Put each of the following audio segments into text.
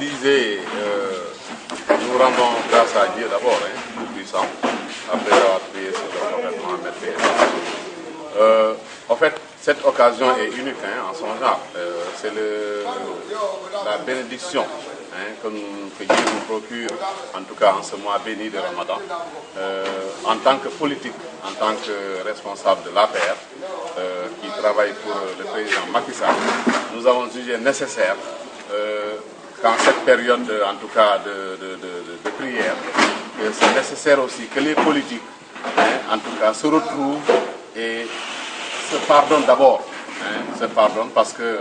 disais, nous rendons grâce à Dieu d'abord, tout puissant, après avoir prié sur le prophète Mohammed. En fait, cette occasion est unique en son genre. C'est la bénédiction que Dieu nous procure, en tout cas en ce mois béni de Ramadan, en tant que politique, en tant que responsable de l'APR, qui travaille pour le président Macky Sall. Nous avons jugé nécessaire qu'en cette période, en tout cas de prière, c'est nécessaire aussi que les politiques, en tout cas, se retrouvent et se pardonnent d'abord. Se pardonnent parce que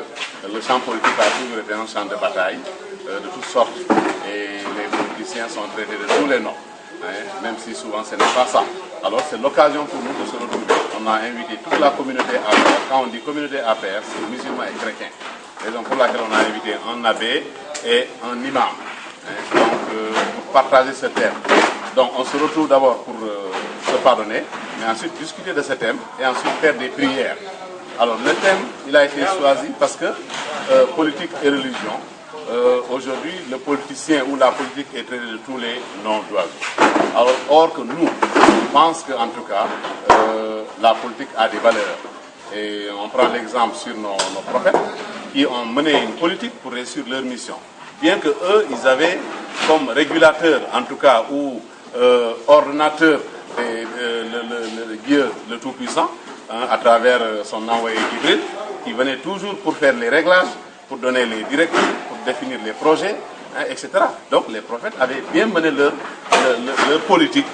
le champ politique a toujours été un champ de bataille de toutes sortes et les politiciens sont traités de tous les noms, même si souvent ce n'est pas ça. Alors c'est l'occasion pour nous de se retrouver. On a invité toute la communauté APR. Quand on dit communauté APR, c'est musulmans et chrétiens. Raison pour laquelle on a invité un abbé et un imam, pour partager ce thème. Donc on se retrouve d'abord pour se pardonner, mais ensuite discuter de ce thème et ensuite faire des prières. Alors le thème, il a été choisi parce que politique et religion, aujourd'hui le politicien ou la politique est traité de tous les noms d'oiseaux. Alors or que nous, on pense qu'en tout cas, la politique a des valeurs. Et on prend l'exemple sur nos prophètes qui ont mené une politique pour réussir leur mission. Bien que eux, ils avaient comme régulateur, en tout cas, ou ordonnateur le Dieu le Tout-Puissant, à travers son envoyé Jibril, qui venait toujours pour faire les réglages, pour donner les directives, pour définir les projets, etc. Donc les prophètes avaient bien mené leur politique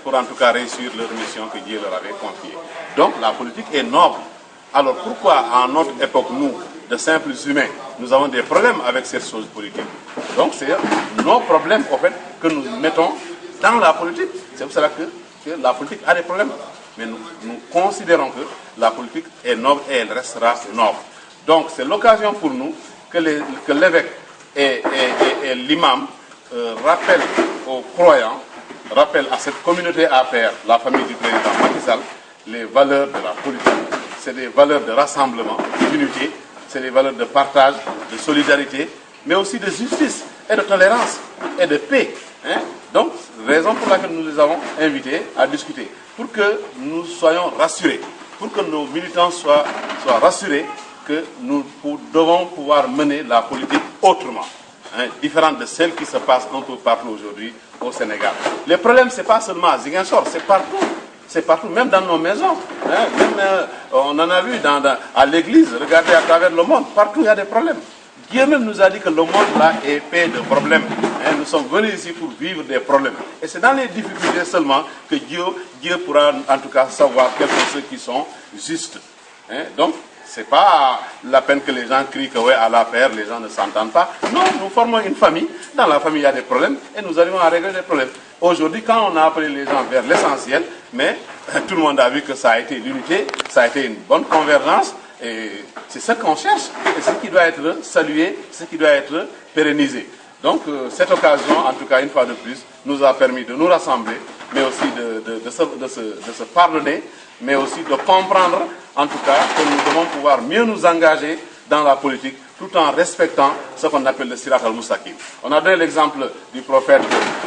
pour en tout cas réussir leur mission que Dieu leur avait confiée. Donc la politique est noble. Alors pourquoi à notre époque, nous, de simples humains, nous avons des problèmes avec cette chose politique? Donc c'est nos problèmes en fait que nous mettons dans la politique. C'est pour cela que la politique a des problèmes. Mais nous considérons que la politique est noble et elle restera noble. Donc c'est l'occasion pour nous que l'évêque et l'imam rappellent aux croyants, rappellent à cette communauté APR, la famille du président Macky Sall, les valeurs de la politique. C'est des valeurs de rassemblement, d'unité, c'est des valeurs de partage, de solidarité, mais aussi de justice et de tolérance et de paix. Donc, raison pour laquelle nous les avons invités à discuter, pour que nous soyons rassurés, pour que nos militants soient rassurés que nous devons pouvoir mener la politique autrement, différente de celle qui se passe un peu partout aujourd'hui au Sénégal. Les problèmes, ce n'est pas seulement à Ziguinchor, c'est partout. C'est partout, même dans nos maisons. On en a vu à l'église, regardez à travers le monde, partout il y a des problèmes. Dieu même nous a dit que le monde là est fait de problèmes. Nous sommes venus ici pour vivre des problèmes. Et c'est dans les difficultés seulement que Dieu pourra en tout cas savoir quels sont ceux qui sont justes. Donc, ce n'est pas la peine que les gens crient que ouais, à l'APR, les gens ne s'entendent pas. Non, nous formons une famille. Dans la famille, il y a des problèmes et nous arrivons à régler les problèmes. Aujourd'hui, quand on a appelé les gens vers l'essentiel, mais tout le monde a vu que ça a été l'unité, ça a été une bonne convergence. Et c'est ce qu'on cherche, et ce qui doit être salué, ce qui doit être pérennisé. Donc cette occasion, en tout cas une fois de plus, nous a permis de nous rassembler, mais aussi de se pardonner, mais aussi de comprendre, en tout cas, que nous devons pouvoir mieux nous engager dans la politique, tout en respectant ce qu'on appelle le Sirat al-Mustaqim. On a donné l'exemple du prophète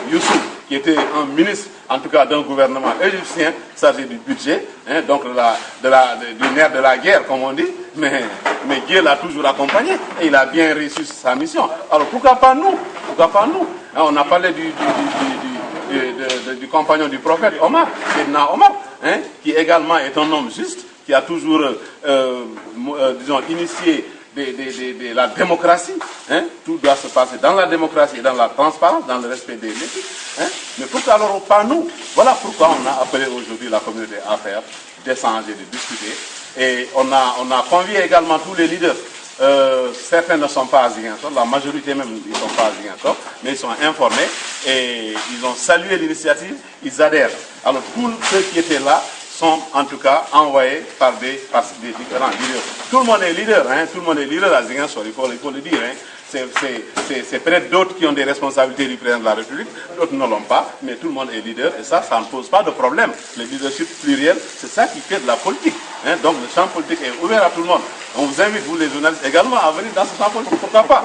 Youssouf, qui était un ministre, en tout cas d'un gouvernement égyptien, chargé du budget, donc du nerf de la guerre, comme on dit, mais Dieu l'a toujours accompagné et il a bien réussi sa mission. Alors pourquoi pas nous? Pourquoi pas nous? On a parlé du compagnon du prophète, Omar, Sayyidina Omar, qui également est un homme juste, qui a toujours, disons, initié la démocratie. Tout doit se passer dans la démocratie et dans la transparence, dans le respect des éthiques. Mais pourquoi alors pas nous? Voilà pourquoi on a appelé aujourd'hui la communauté APR d'échanger, de discuter. Et on a convié également tous les leaders. Certains ne sont pas à Ziguinchor, la majorité même ils ne sont pas à Ziguinchor, mais ils sont informés et ils ont salué l'initiative, ils adhèrent. Alors tous ceux qui étaient là sont en tout cas envoyés par des différents leaders. Tout le monde est leader, tout le monde est leader à Ziguinchor, il faut le dire. C'est peut-être d'autres qui ont des responsabilités du président de la République, d'autres ne l'ont pas, mais tout le monde est leader et ça ne pose pas de problème. Le leadership pluriel, c'est ça qui fait de la politique. Donc le champ politique est ouvert à tout le monde. On vous invite, vous les journalistes, également à venir dans ce champ politique, pourquoi pas?